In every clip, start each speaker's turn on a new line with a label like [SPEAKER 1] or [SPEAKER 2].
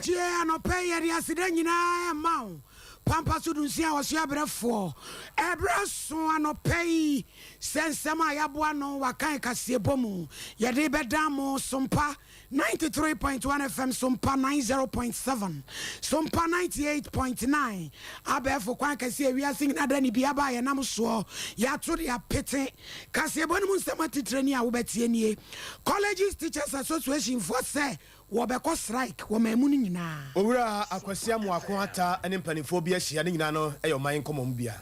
[SPEAKER 1] tie no pay ya accident nyina ma pampa sudunsia was ya brefo ebreso anopay sensema yaboa no wakan kase bomu ye de bedamo Sompa 93.1 FM Sompa 90.7 Sompa 98.9 abefo kwan kase ewia sing na dani bia ba ye nam so ya to ya pete kase bonu nsema titrani a wo betie nie Colleges Teachers Association for say wo be ko strike wo mamunu nyina
[SPEAKER 2] owura akwasia mu akwata ene mpanifo bi ahia ne nyina no eyoman komom bia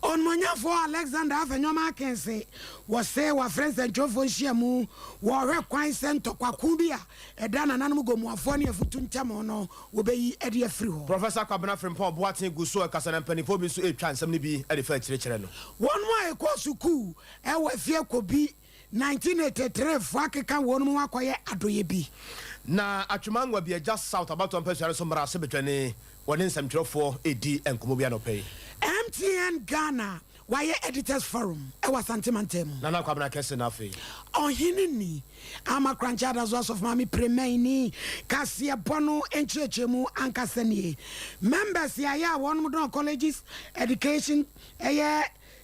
[SPEAKER 1] on monyafo Alexander Afenyoma Kense was say wa friends and jofo shiamu wo hwe kwan sento kwaku bia eda nananum gomuafo ne afutu ntamo no wo beyi ede afiri ho
[SPEAKER 2] Professor Kwabena Frimpong Boaten guso akasa na mpanifo bi so etwa nsem ne bi ede fa kirikire no
[SPEAKER 1] won mo ekosuku e wa fie kobi 1983 fakeka won mo akoye adoye bi
[SPEAKER 2] na atwumangwa bi just south about on person so mara sebetwane woni nsamtwerefo edi enkomo bia no pay
[SPEAKER 1] MTN Ghana why editors forum e was santimantem
[SPEAKER 2] nana Kwabena kese na fe
[SPEAKER 1] ohinini ama kranchada zo of mami premaini kasia bono enchechemu ankasanie members ya won don colleges education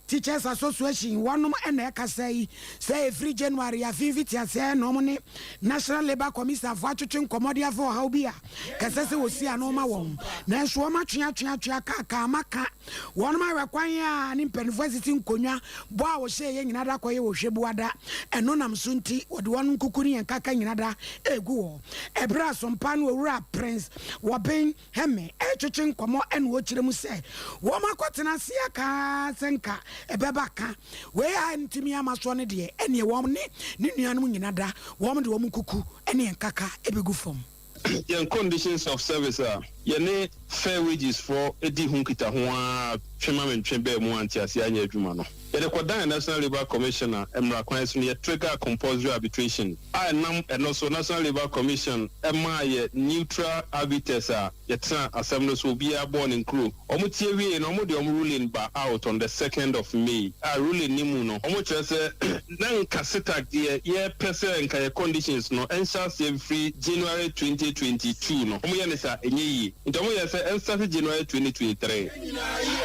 [SPEAKER 1] Teachers Association one and say free January a 50 say no money National Labor Commission for chuchun comodia for how be kasese wo si anoma won na so ma twia ka maka one ma require ni penfosity nkonwa bo a wo hye ye nyina da koye wo hwebuada eno nam sunti wo de won kukuri en kaka nyina da egu wo ebra Sompa no owura Prince wo ben heme chuchun komo en wo kiremu say wo makotena sia ka senka ebebaka we antimi amaso ne de ene wo ne nuanum nyina da wo de wo kuku ene nkaka ebegu fom
[SPEAKER 3] your conditions of service ye fair wages for edi hunkita ho a twemamentwe mu antiase anya adwuma no ye de kodan National Labor Commission emra kwan so ye trigger compulsory arbitration nam eno so National Labor Commission ema ye neutral arbiters ye tra asem no so bia born in crew omutie wie no omode ruling ba out on the 2nd of May ruling ni mu no omo kire se nan kaseta ye pese nka ye conditions no ensure say free January 2022 no omo ye ne sa enye yi ntomo ye se ensure January 2023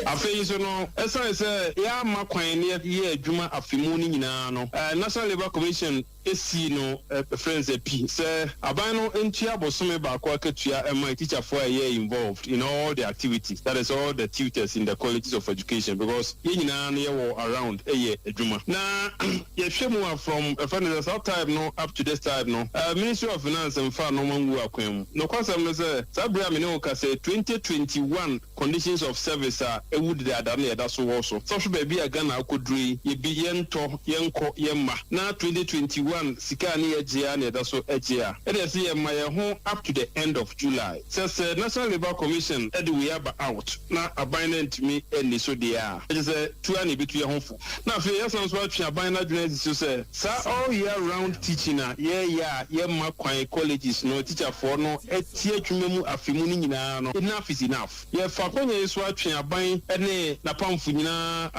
[SPEAKER 3] afei so no esa se ya makwan ne ye adwuma afimu ni nyina no National Labor Commission esi no friends p say aban no entua bosome ba kwa ketua ema teacher for a year involved in all the activities, that is all the tutors in the colleges of education, because ye nyina no ye wo around eye adwuma na ye hwemu from friends that time no up to this time no Ministry of Finance and fa no mangu akwam no kwasam no say sabra me no ka say 2021 conditions of service e would the adane ye da so wo so so baby Ghana akodui ye bi yento yenko yemma na 2021 sika ni ejia na da so ejia e dey say ma ye ho up to the end of July says National Labor Commission e dey we aba out na abandonment me eni so dia e say tua ni bitu ye ho fo na fe yes na so atwa abandonment journalists say all year round teaching ye ma kwan colleges no teacher for no etie twuma mu afimu ni nyina no enough is enough ye fa kwanya so atwa aban ene na pamfu nyina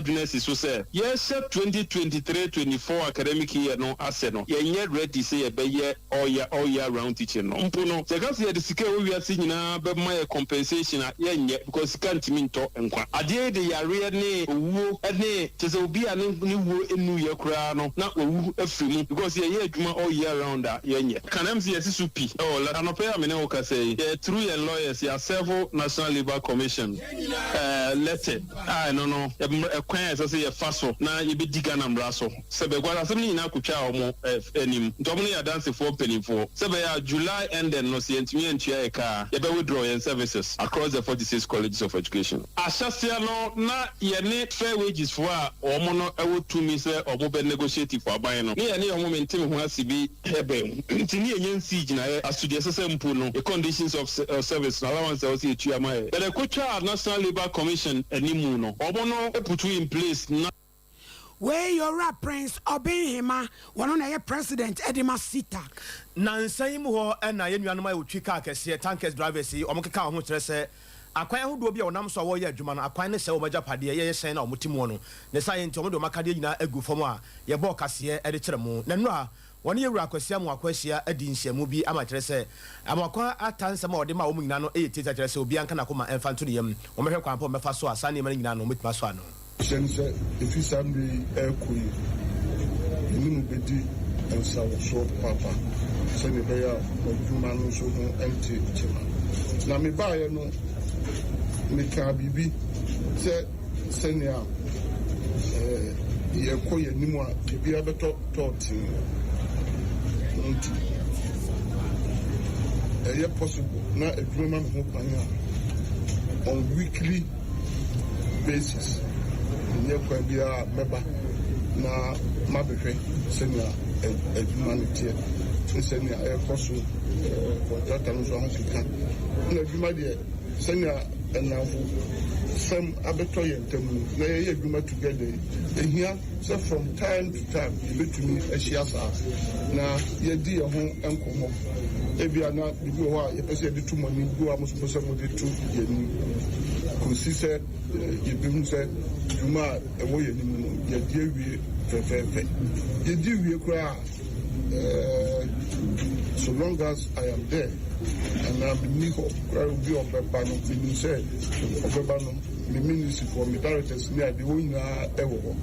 [SPEAKER 3] journalists so say yes 2023-24 academic year no ase no ye nye ready say ye be ye all year round teaching no mpo no se ka se de sika we wiase nyina be ma ye compensation ye nye because sika ntimi nto nkwa ade de yare ne owu ene tese obi a ne wo enu ye kura no na owu afiri because ye adwuma all year round ye nye kanam se yesi supi la no pay amene o ka say ye through your lawyers ya serve National Labor Commission letter no kwan say ye faso na ye be diga na mraso se be gwara se ni na kutwa omo enim ntomno ya dance for penifo se be ya July end no se ntimi antua e ka ye be withdraw your services across the 46 colleges of education ashasia no na ye ne fair wages for omo no ewo tumi se omo be negotiate for aban no ne ye ne omo maintain ho asibi ebe ntini enye nsi gina asudie sese mpo no the conditions of service allowance also etua mai but the kutwa National Labor Commission animu no omo no put in place na
[SPEAKER 1] where your rap Prince Obihima one na ye president Edima Sitak
[SPEAKER 2] na nsan mu ho na ye nuanom ayi otwi car kese tankers drivers yi omkeka ho kire se akwan ahodo bi a onam so wo ye adwuma no akwan ne se wo majapade ye hyen na omotimo no ne science omodo makade nyina agu fom a ye bo kase e de kire mu na no a wɔne yɛwura akwasia mu akwasia adi nhyiamu bi ama kyerɛ sɛ amakwa atansɛm a wɔde ma wɔn nyinaa no ɛyɛ tita kyerɛ sɛ obi anka na koma ɛmfa nto ne yam wɔmɛhwɛ kwan pɔ mɛfa so a saa nneɛma no nyinaa no wɔmɛtuma so ano
[SPEAKER 4] hyɛn sɛ ɛfi saa mmere yi ɛrekɔ yi ɛne mu bɛdi nsawosoɔ papa sɛdeɛ ɛbɛyɛ a adwuma no nso ho ɛnte kyema na mebaeɛ no mekaa biribi sɛ sɛnea yɛkɔ yɛ anim a biribiara bɛtɔ tee nti ɛyɛ possible na adwuma ma me ho kwan a on weekly basis nyɛ kwan biara mɛba na mabɛhwɛ sɛnea adwuma no teɛ sɛnea ɛrekɔ so kɔntrata no nso ahokeka na adwuma deɛ sɛnea ɛnamfo sɛm abɛtɔ yɛn ntam na yɛyɛ adwuma together ɛhia sɛ from time to time yɛbɛtumi ahyia saa na yɛdi yɛn ho nkɔmmɔ ebia na biribi wɔ hɔ a yɛpɛ sɛ yɛde to mo ani bi a mo nso sɛ mode to yɛn anim kɔsi sɛ yɛbɛhu sɛ dwuma a ɛwɔ yɛn anim no yɛde awie fɛfɛɛfɛ yɛdi wie koraa so long as I am there and I'm in koraa obi ɔbɛba no menim sɛ ɔbɛba no me ministry for me directors ne ade wɔn nyinaa ɛwɔ hɔ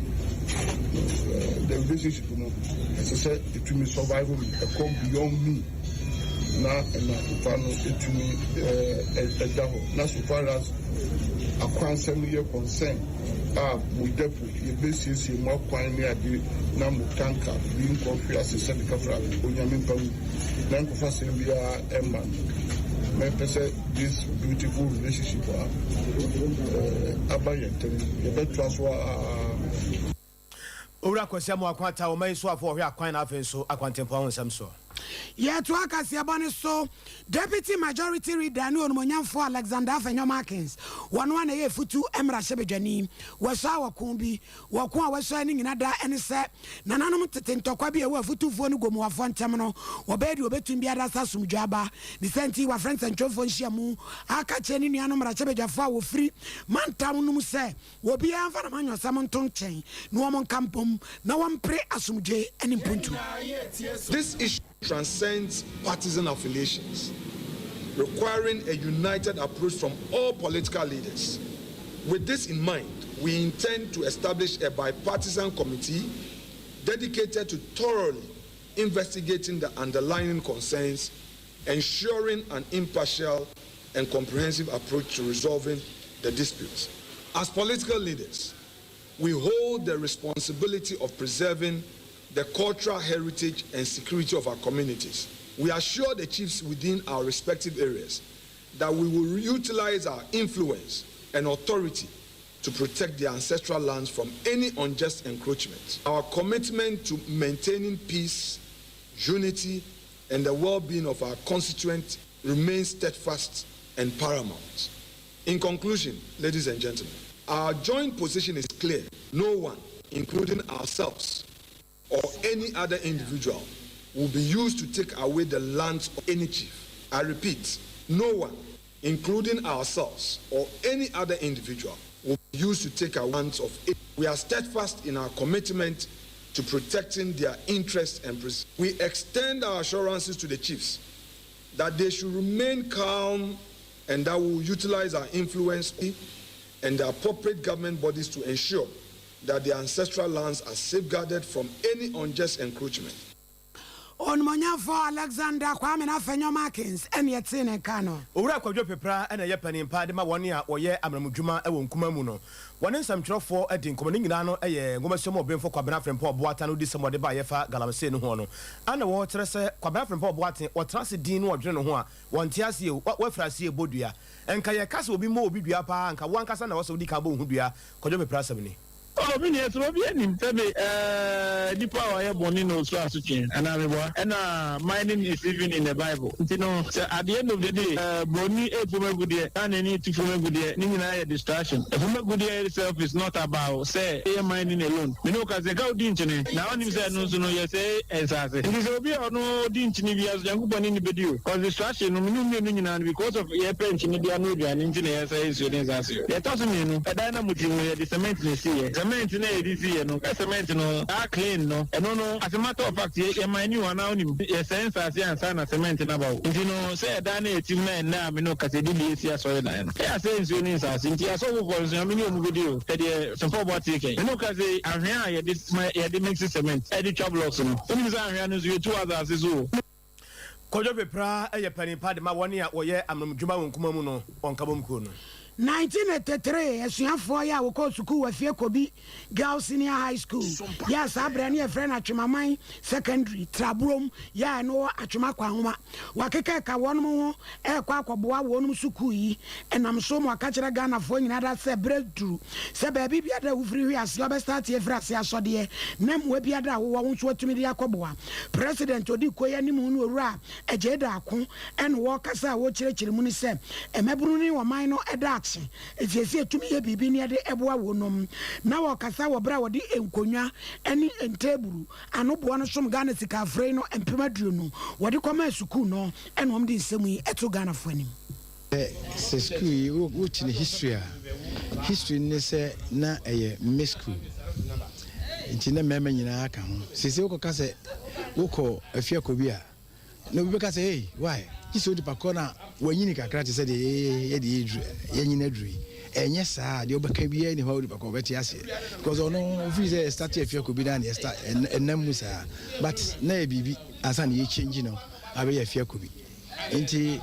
[SPEAKER 4] the relationship no ɛsɛ sɛ ɛtumi survive me ɛkɔ beyond me na ɛnafofa no ɛtumi ɛda hɔ na so far as akwansɛm yɛ concern a mo depo yɛbɛsiesie mo akwan ne ade na mo tanka bi nkɔhwe ase sɛde kafra onyame mpa mu na nkɔfa sɛm biara ɛma no mɛpɛ sɛ this beautiful relationship a aba yɛn ntam yɛbɛtoa so
[SPEAKER 2] owura kwasia mu akwanta wo mai so afo hwe akwan na afei nso akwantempo ho nsɛm so
[SPEAKER 1] yɛto akasiaba ne so deputy majority leader ne onumonyamfo Alexander Afenyomakins wɔno ana yɛ futu emra hyebedwani wɔso awako bi wɔko a wɔso ne nyina da ɛne sɛ nananom tete ntɔkwa bi a wɔ futufoɔ no gomuwafo ntɛm no wɔbɛdi obetum bi adasa sumdwaba ne senti wa friends and chofo nhyiamu aka kyɛ ne nuanom ra hyebedwafo a wɔfiri mantam no mu sɛ obi amfa na manyɔsam nto nkyɛn ne wɔn kampom na wɔmpre asumdwe ɛne mpuntu.
[SPEAKER 5] This issue transcends partisan affiliations, requiring a united approach from all political leaders. With this in mind, we intend to establish a bipartisan committee dedicated to thoroughly investigating the underlying concerns, ensuring an impartial and comprehensive approach to resolving the disputes. As political leaders, we hold the responsibility of preserving the cultural heritage and security of our communities. We assure the chiefs within our respective areas that we will utilize our influence and authority to protect the ancestral lands from any unjust encroachment. Our commitment to maintaining peace, unity, and the well-being of our constituents remains steadfast and paramount. In conclusion, ladies and gentlemen, our joint position is clear. No one, including ourselves, or any other individual will be used to take away the lands of any chief. I repeat, no one, including ourselves or any other individual, will be used to take away lands of any. We are steadfast in our commitment to protecting their interests and we extend our assurances to the chiefs that they should remain calm and that we will utilize our influence and the appropriate government bodies to ensure that the ancestral lands are safeguarded from any unjust encroachment.
[SPEAKER 1] Onmonyafo Alexander Afenyomakins ene yetine kano.
[SPEAKER 2] Owura kwadwo pepra ene ye panimpa de ma woni a woye amramudwuma ewo nkuma mu no. Wone nsamkyerofo edi nkomani nyina no eye ngomasom obemfo kwabena frempo oboata no disem de ba yefa galamse no ho no. Ana wo kyerɛ sɛ kwabena frempo oboate wotrase din no odwene no ho a wonte ase wafrase ebodua. Enka ye kasa obi mo obi dua pa anka wankasa na wose odi ka bo hu dua kwadwo pepra asɛm
[SPEAKER 6] Oh, me yes, we be nim tebe the power ya born no so asuchen and mining is even in the Bible. You know, so at the end of the day, boni e fume gudie and any to fume gudie ni na distraction. Fume gudie itself is not about say mining alone. You know, cause the go dinchine na oni say no so no yes esase. It is obi no dinchine bi as yangu boni ni bedio. Cause distraction no ni na because of ye pench ni dia no dia ni na yes is esase. Ye toso me no e dai na muti the cement ni see cement na edisi no cement no clean no eno no as a matter of fact ye my new one now nim ye sense as answer na cement na ba nti no say da na etim na me no kase di esi asori na no ya say nsuo ni nsase nti aso wo for nsuo me ni omu video te de Sompa bo take no kase ahwe a ye de mix cement e de chop blocks no nim say ahwe no nsuo two others so
[SPEAKER 2] Kojo bepra eye panimpa de ma woni a woye amramdwuma wonkuma mu no onkabom ko no
[SPEAKER 1] 1983 esuafo ya woko suku wafie kobi girls senior high school yes abrani e friend atwemaman secondary trabrom ya no atwema kwahoma wakeka ka wonum ho e kwa akoboa wonum suku yi enam so mo akachira Ghana fo nyina da se breakthrough se ba bi bia da ufiri hwi ase obe start e frase asode nam we bia da wo nso atumi de akoboa president odi koya ni mu no owura eje da ako en wo kasa wo kirekire mu ni se emeburu ni wo man no eda esi etumi ye bibi ne de eboa wonom na wakasa wobra wodi enkonwa eni enteburu anoboa no som Ghana sika frei no empemaduro no wodi koma suku no enom de nsemu yi eto Ghana fonim
[SPEAKER 7] se school yi wo chine history ne se na eye meschool nti na mema nyina aka ho sese wo ka se wo ko afia ko bi a no bi ka se hey why iso di pakona wanyini kakra te se de ye de yanyina duri enye saa de obaka bia ni ho di pakona beti ase because ono fi se start afia ko bi na ne start enam musa but na e bibi asa na ye change no abe ya afia ko bi nti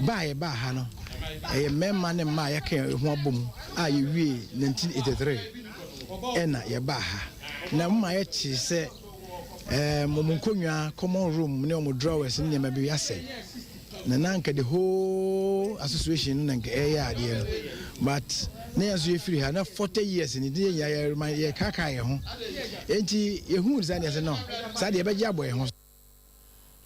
[SPEAKER 7] ba ha no e memma ne ma ya kan ho abom a ye wie 1983 ena ye ba ha na mma ye chi se momunkonwa common room ne omo drawers ne ma bi ase na nanka the whole association nanka ade no but na yaso yefiri ha na 40 years ni de ya kaka ye ho enti yehu zani ase no sa de be giabo ye ho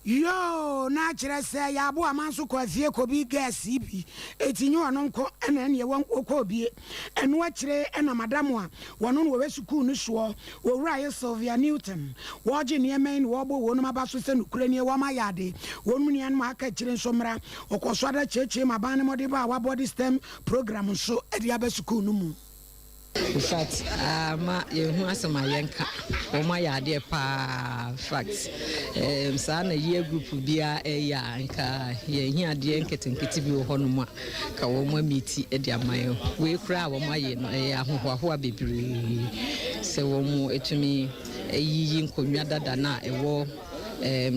[SPEAKER 1] yo na kire se ya bo amanso ko afie ko bi gas bi etinyo ono nko ena ne won ko bi eno akire ena madam a wono no we school no so wo wura ye Sylvia Newton wo je ne men wo bo wono mabaso se nukure ne wo ma yade wonu ne an ma aka kire nso mra okoso ada cheche mabane mode ba wa body stem program so e dia ba school no mu.
[SPEAKER 8] In fact, you want some yanka, or my idea pa facts. Sana year group be a yanka, here, dear Ketting Kitty Honoma, Kawoma meet Edia Mayo. We cry on my who baby. So, more to me, a yin comyada dana, a war.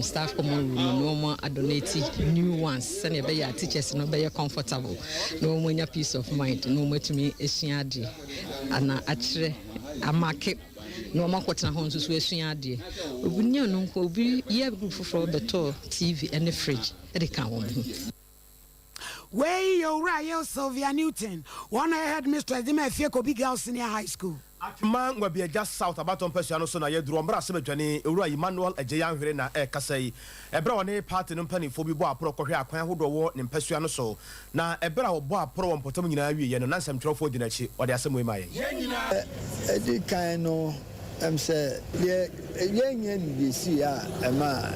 [SPEAKER 8] Staff common room no more donate new ones send your teachers no be comfortable no more peace of mind no more to me esiade ana achire amake no more kwatena ho nso esiade obunya no nko obi ye group for the tour TV and the fridge e dey kan wo
[SPEAKER 1] Way you right, Sylvia Newton. One I had Mr. Edima Fieko Big Girls Senior High School.
[SPEAKER 2] Man will be just south about on Persiano so na ye drum bra sebetwani ewura Emmanuel Ejeyan hwere na e kasai ebra woni party no mpani fo bi bo apro kohwe akwan hodo wo ne mpasuano so na ebra wo bo apro wo potom nyina awie ye no nansam trofo di na chi ode asem we maye
[SPEAKER 9] edi kan no say ye nya ni bi si a ema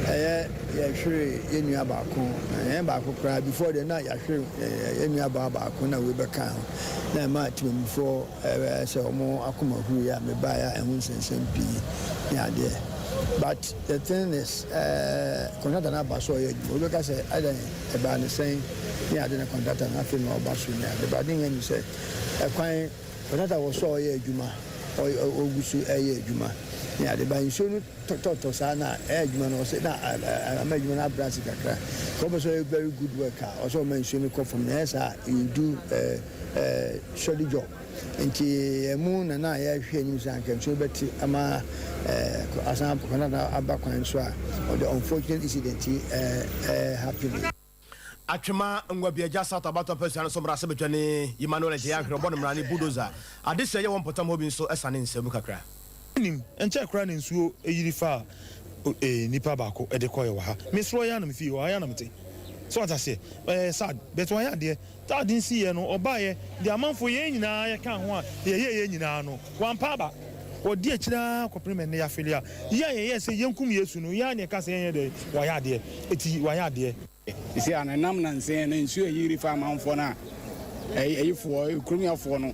[SPEAKER 9] ye hwere ye nua ba ko kra before the night ya hwere ye nua ba ko na we be kan na ma tim for say omo akoma hu ya me ba ya ehun sensen pi ya there but the thing is contractor na ba so ye we be ka say adan e ba ne sen ya de na contractor na fi no ba so ya de ba din yen say kwan contractor wo so ye adwuma ogusu ye adwuma ya de ba nso no to sana adwuma no say na adwuma na branch kakra ko be so very good worker also mention ko from there sir you do surely job nti emu na ya hwe ni sanka so beti ama asan na abakwan so a the unfortunate incident happened
[SPEAKER 2] atwema ngwa bia ja south about person so mra sebetwani Emmanuel Ejeyan hwere bono mra ni bulldozer ade sɛ ye won potam hobi nso ɛsane nsɛmu kakra
[SPEAKER 10] nim enche kra ne nsuo eyiri fa nipa baako de koye wa ha mesro ya na me fi wa ya na mete so ata se sad but wa ya de ta din si ye no obaye de amanfo ye nyina ye kan ho a ye nyina no wan pa ba odi akira kopreme ne ya felia ye se yenkum Yesu no ya ne ka se ye de wa ya de eti wa ya de
[SPEAKER 11] isi anam na nsen na nsuo eyiri fa amanfo na eyifo ekrumiafo no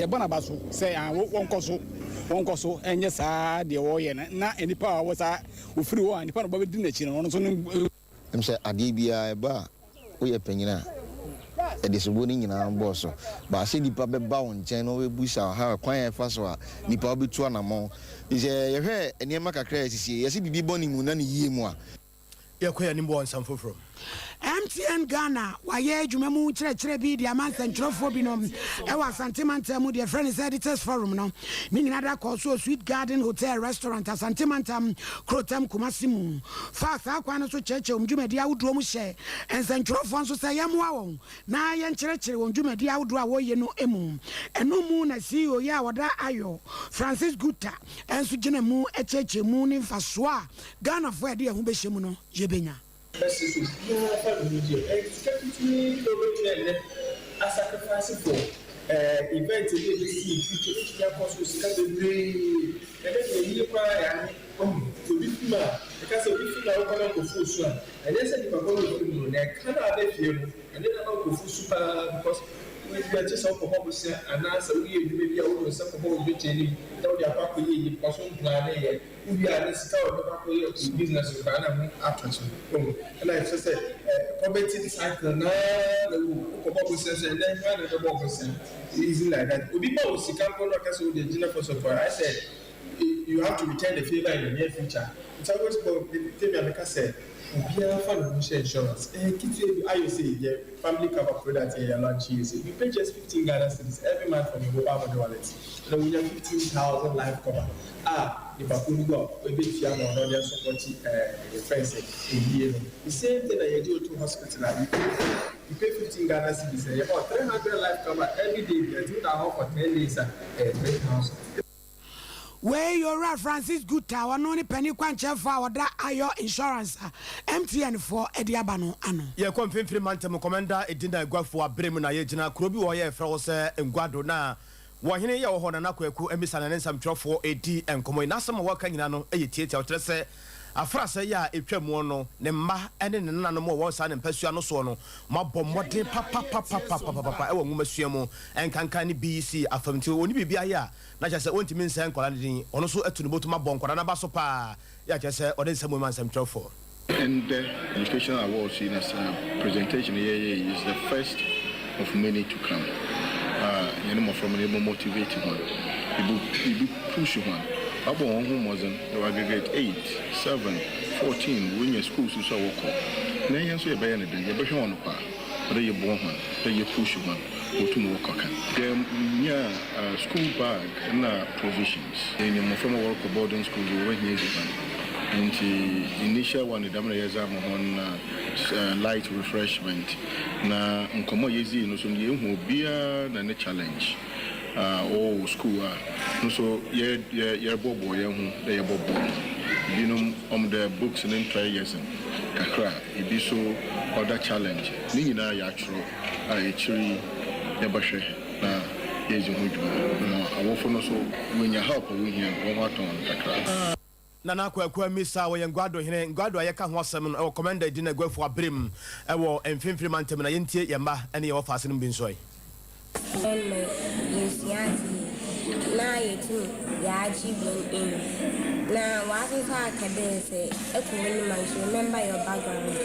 [SPEAKER 11] bana baso say won koso enye saa de wo ye na enipa wo saa ofiri wo anipa no ba di na chi no so
[SPEAKER 12] em say ade bia ba wo ye panyina e de so bo ni nyina bo so ba se nipa be ba won chen no we busa ha kwan e fa so a nipa obetu anamo ise ye hwe eniema kakra asisi ye se bibi boni mu na ne yie mu a
[SPEAKER 2] ye kwa ni bo nsam foforo
[SPEAKER 1] MTN Ghana waye adwuma mu kyerɛkyerɛ bi de amansa ntrofo bi no ɛwɔ Santimanta mu de friend is editors forum no ni nyina da kɔ so Sweet Garden Hotel Restaurant Santimanta Krotam Kumasi mu fa saa kwan no so kyerɛkyerɛ dwumadi awodoɔ mu hyɛ nsantrofo nso sɛ yɛmoa wɔn na yɛnkyerɛkyerɛ wɔn dwumadi awodoɔ a wɔyɛ no emu ɛno mu na CEO ya wɔda ayo Francis Guta ɛnso gyina mu ɛkyerɛkyerɛ mu ne mfasoɔ a Ghana fo ɛde ɛho bɛhyɛ mu no yɛbɛnya
[SPEAKER 13] a sacrifice for event which we just up for homes and answer we maybe I will some of which any that we are back with you person plan here. We are this business with Ghana after and I just said poverty cycle now the says and then the easy like that. We people see come on the dinner for support. I said you have to return the favor in the near future. It's always about the said Ubia for insurance. I say the family cover product here launch you pay just 15 Ghana cedis every month from your mobile wallet. So we have 15,000 life cover. If I could go, we be fear more than your support the friends in here. The same thing that you do to hospital. You pay 15 Ghana cedis, about 300 life cover every day. You do that for 10 days 3,000.
[SPEAKER 1] Where your Francis Guta or no penny quancha for that ayo insurance MTN for Ediabano ano.
[SPEAKER 2] Ye kom fimfiri mantem commander edina egwafo abrem na ye gina krobi wo ye fra wo se engwado na wo hene ye wo ho na kwaku emisa na nsam twofo edi enkomo na asem wo ka nyina no eye tietia wo tere se afra se ya etwamu no ne mma ene ne nana no mo wo sa ne mpasua no so no mabɔ modern papa e wo ngumasua mu enkankan ne BC afamti oni bibia ya na cha se ontimi nsan kwala ne din ono so atu ne botu mabɔ nkwala na ba so pa ya cha se ode nsam mu nsam twofo.
[SPEAKER 14] And the educational awards in this presentation here is the first of many to come. You know, from a more motivated one, you push one. About one who wasn't, you aggregate 8, 7, 14, when your schools is so work. Now you say, by anything, you're better on the part, but you born one, then you push one, go to more cock. Then, yeah, school bag and provisions. In your former work of boarding school, you went years ago. And the initial one, the exam on light refreshment. Na nkomo yezi no so ye hu bia na ne challenge school no so ye bobo ye hu ye bobo binum the books and entries kakra e bi so other challenge ni nyina ya chro e chiri ye bahwe na yezi hu dum no awofo no so when you help we here one waton kakra
[SPEAKER 2] Nana kwa misa wo yengwado hene ngwado ayeka ho asem no commander di na gwafo abrem e wo emfimfiri mantem na yentie yemba ene ye wo faase no bi nsoi
[SPEAKER 15] na yetu ya bin in na waso sa kadese e ko woni man remember your background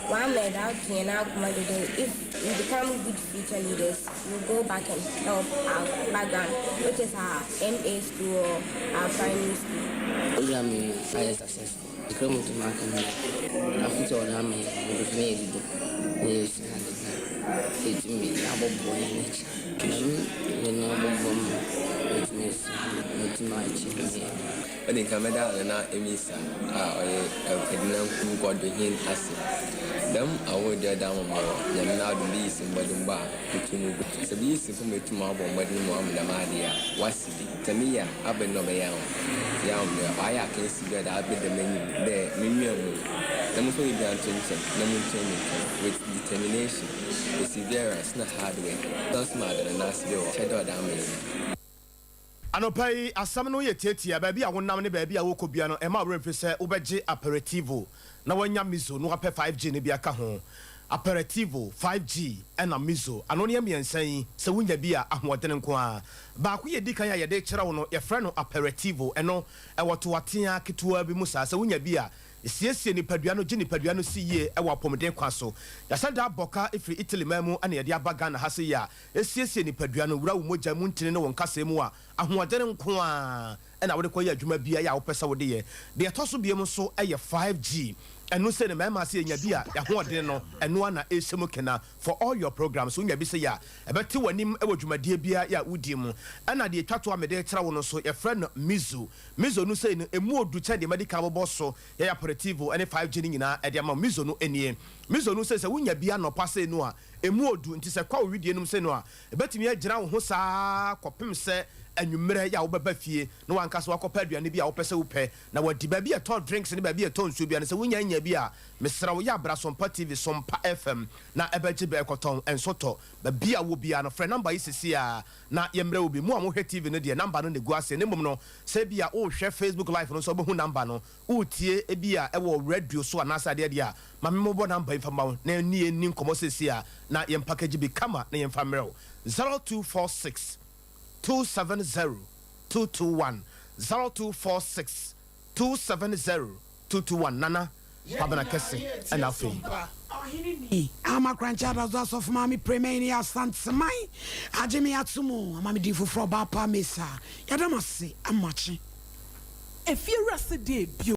[SPEAKER 15] one made out here now if we become good future leaders we go back and help our background which is our MA school or our primary school.
[SPEAKER 16] Program is highly successful. The come to market after all I'm made yes it's me about boy you know it means not much
[SPEAKER 17] when in Canada na emisa edina God behind us them award their down more than now the lease in Badumba between the lease from me to Marble Madin Mohammed Amadia Wasidi Tamia Abenobayam Yam I can see that I'll be the menu there minimum them for the attention with determination perseverance not hard way that's matter than us go shadow damage.
[SPEAKER 2] Anopai asam no ye tietia ba bia wonam ne ba bia wo kobia no e ma wrefe se ubegye aperitivo na wanya miso no apɛ 5G ne bia ka ho aperitivo 5G and a miso anonia mi ensan se wunya bi a ahoɔden nko a ba ko ye dikan ya ye de kyerɛ wo no ye frɛ no aperitivo ɛno ɛwɔ to atea ketewa bi mu sa se wunya bi a siesie nipadua no gye nipadua no si yie ɛwɔ apɔmuden kwa so yɛsɛ da bɔka efiri Italy mamu ana yɛde aba Ghana ha se ya esiesie nipadua no wura wo mogya mu ntene no won kasa mu a ahoɔden nko a ɛna wo de kɔ yɛ adwuma bia ya wo pɛ sɛ wo de yɛ de ɛtɔ so biem so ɛyɛ 5G ɛno sɛ ne mɛma se nya bi a yɛhoɔden no ɛno ana ɛhyɛmu kena for all your programs wo nya bi sɛ ya ɛbɛte w'anim ɛwɔ dwumadie bia ya wodi mu ɛna de twa to a mede kyerɛ wo no so yɛfrɛ no mizo no sɛ no emu odu kyɛ de medical bɔbɔ so yɛ aperitivo ɛne 5G ni nyinaa ɛde ama mizo no enie mizo no sɛ wo nya bi anɔpa sɛ no a emu odu nti sɛ kwa wo widie no sɛ no a ɛbɛtumi agyina wo ho saa kɔpem sɛ anwummerɛ ya wobɛba fie na wanka so wakɔpɛ aduane bi a wopɛ sɛ wopɛ na wadi baabi ɛtɔ drinks ne baabi ɛtɔ nsuo bi a sɛ wonya nya bi a mesrɛ wo yɛ abra Sompa TV Sompa FM na ɛbɛgye bɛɛkɔtɔn ɛnsotɔ baabi a wo bia no frɛ number yi sisi a na yɛmmerɛ wo bi mu a mohwɛ TV no deɛ number no ne gu ase ne mmom no sɛ bi a wohwɛ Facebook live no so wobɛhu number no wotie bi a ɛwɔ radio so anaasɛ adeɛ deɛ a ma memmɔbɔ number yi mfama wo na ni nkɔmmɔ sisi a na yɛn package bi kama na yɛmfa mmerɛ wo 0246 270 221 0246 270 221 Nana Pabana Kese and Afi.
[SPEAKER 1] Ama Crancha does of Mammy Premania Sant Samai, Ajimi Atsumo, Mammy Difu Froba Mesa. Yadamasi, I'm watching.
[SPEAKER 18] If you're a